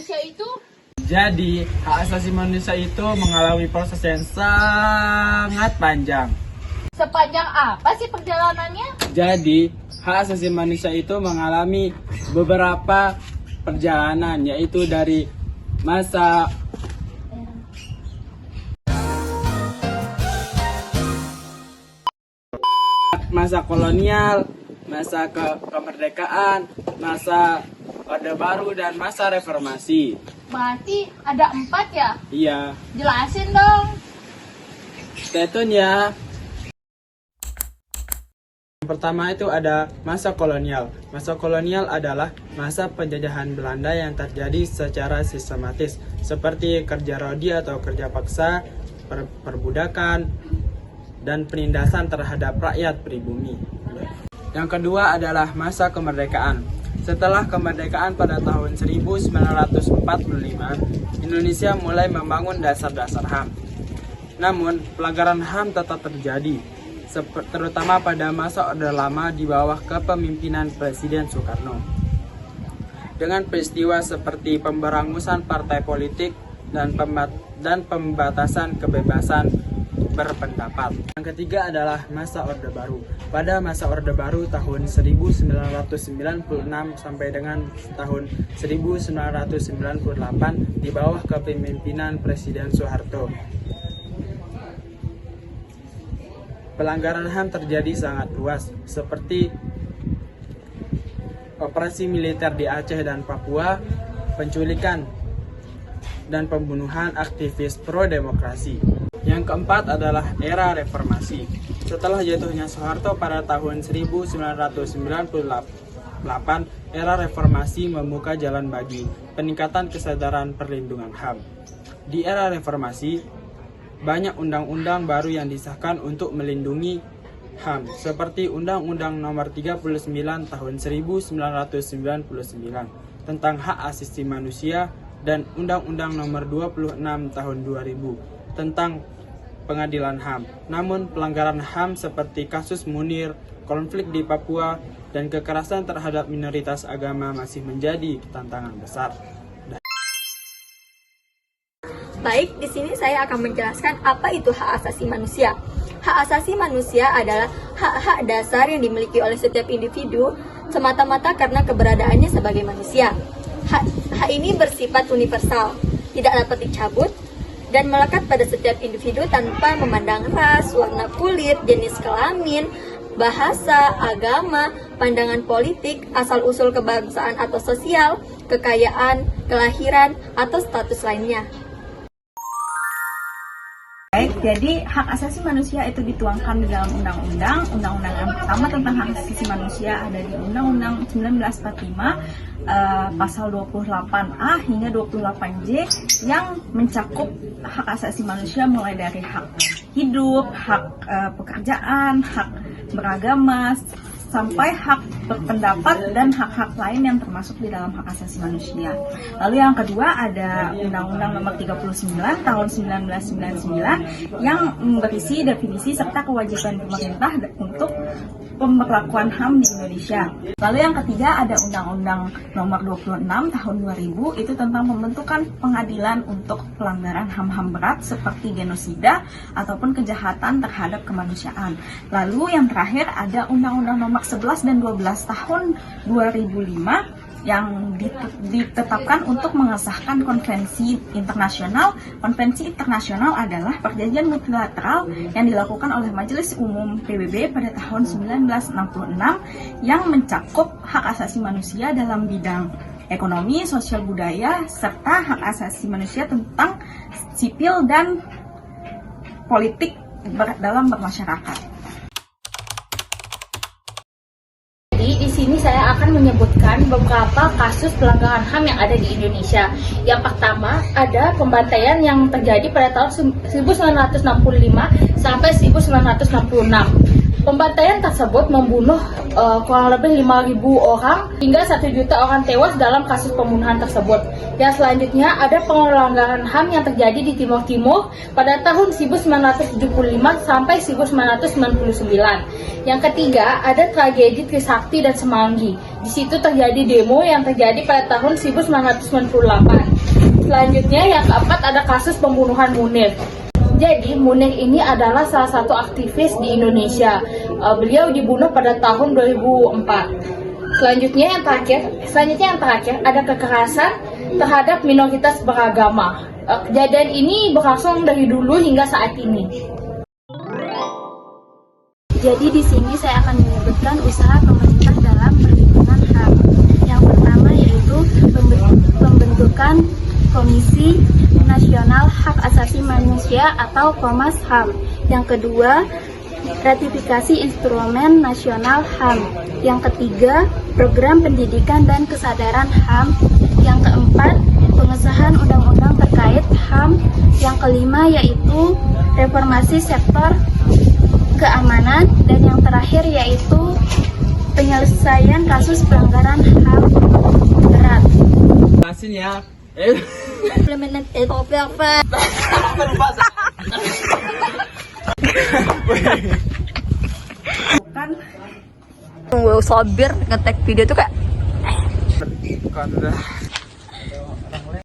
manusia itu? Jadi, hak asasi manusia itu mengalami proses yang sangat panjang. Sepanjang apa sih perjalanannya? Jadi, hak asasi manusia itu mengalami beberapa perjalanan, yaitu dari masa kolonial, masa kemerdekaan, masa Orde Baru, dan masa reformasi. Berarti ada 4 ya? Iya, Jelasin dong. stay tune ya. Yang pertama itu ada masa kolonial. Masa kolonial adalah masa penjajahan Belanda yang terjadi secara sistematis, seperti kerja rodi atau kerja paksa, perbudakan, dan penindasan terhadap rakyat pribumi. Yang kedua adalah masa kemerdekaan. Setelah kemerdekaan pada tahun 1945, Indonesia mulai membangun dasar-dasar HAM. Namun, pelanggaran HAM tetap terjadi, terutama pada masa Orde Lama di bawah kepemimpinan Presiden Soekarno. Dengan peristiwa seperti pemberangusan partai politik dan pembatasan kebebasan berpendapat. Yang ketiga adalah masa Orde Baru. Pada masa Orde Baru tahun 1996 sampai dengan tahun 1998 di bawah kepemimpinan Presiden Soeharto. Pelanggaran HAM terjadi sangat luas, seperti operasi militer di Aceh dan Papua, penculikan, dan pembunuhan aktivis pro-demokrasi. Yang keempat adalah era reformasi. Setelah jatuhnya Soeharto pada tahun 1998, era reformasi membuka jalan bagi peningkatan kesadaran perlindungan HAM. Di era reformasi, banyak undang-undang baru yang disahkan untuk melindungi HAM, seperti Undang-Undang Nomor 39 Tahun 1999 tentang hak asasi manusia dan Undang-Undang Nomor 26 Tahun 2000 tentang pengadilan HAM. Namun, pelanggaran HAM seperti kasus Munir, konflik di Papua, dan kekerasan terhadap minoritas agama masih menjadi tantangan besar. Baik, di sini saya akan menjelaskan apa itu hak asasi manusia. Hak asasi manusia adalah hak-hak dasar yang dimiliki oleh setiap individu semata-mata karena keberadaannya sebagai manusia. Hak ini bersifat universal, tidak dapat dicabut, dan melekat pada setiap individu tanpa memandang ras, warna kulit, jenis kelamin, bahasa, agama, pandangan politik, asal-usul kebangsaan atau sosial, kekayaan, kelahiran, atau status lainnya. Baik, jadi hak asasi manusia itu dituangkan di dalam undang-undang. Undang-undang yang pertama tentang hak asasi manusia ada di Undang-Undang 1945 pasal 28A hingga 28J yang mencakup hak asasi manusia mulai dari hak hidup, hak pekerjaan, hak beragama, sampai hak berpendapat dan hak-hak lain yang termasuk di dalam hak asasi manusia. Lalu yang kedua ada Undang-Undang Nomor 39 Tahun 1999 yang berisi definisi serta kewajiban pemerintah untuk pemberlakuan HAM di Indonesia. Lalu yang ketiga ada Undang-Undang Nomor 26 Tahun 2000 itu tentang pembentukan pengadilan untuk pelanggaran HAM-HAM berat seperti genosida ataupun kejahatan terhadap kemanusiaan. Lalu yang terakhir ada Undang-Undang Nomor 11 dan 12 Tahun 2005 yang ditetapkan untuk mengesahkan konvensi internasional. Konvensi internasional adalah perjanjian multilateral yang dilakukan oleh Majelis Umum PBB pada tahun 1966 yang mencakup hak asasi manusia dalam bidang ekonomi, sosial budaya, serta hak asasi manusia tentang sipil dan politik dalam bermasyarakat. Di sini saya akan menyebutkan beberapa kasus pelanggaran HAM yang ada di Indonesia. Yang pertama ada pembantaian yang terjadi pada tahun 1965 sampai 1966. Pembantaian tersebut membunuh kurang lebih 5.000 orang hingga 1 juta orang tewas dalam kasus pembunuhan tersebut. Yang selanjutnya ada pelanggaran HAM yang terjadi di Timur Timur pada tahun 1975 sampai 1999. Yang ketiga ada tragedi Trisakti dan Semanggi. Di situ terjadi demo yang terjadi pada tahun 1998. Selanjutnya yang keempat ada kasus pembunuhan Munir. Jadi Munir ini adalah salah satu aktivis di Indonesia. Beliau dibunuh pada tahun 2004. Selanjutnya yang terakhir ada kekerasan terhadap minoritas beragama. Kejadian ini berlangsung dari dulu hingga saat ini. Jadi di sini saya akan menyebutkan usaha pemerintah dalam perlindungan HAM. Yang pertama yaitu pembentukan Komisi Nasional Hak Asasi Manusia atau Komnas HAM. Yang kedua, ratifikasi Instrumen Nasional HAM. Yang ketiga, program pendidikan dan kesadaran HAM. Yang keempat, pengesahan undang-undang terkait HAM. Yang kelima yaitu reformasi sektor keamanan, dan yang terakhir yaitu penyelesaian kasus pelanggaran HAM berat. Hasilnya Tunggu sabir ngetek video tuh kayak Kan udah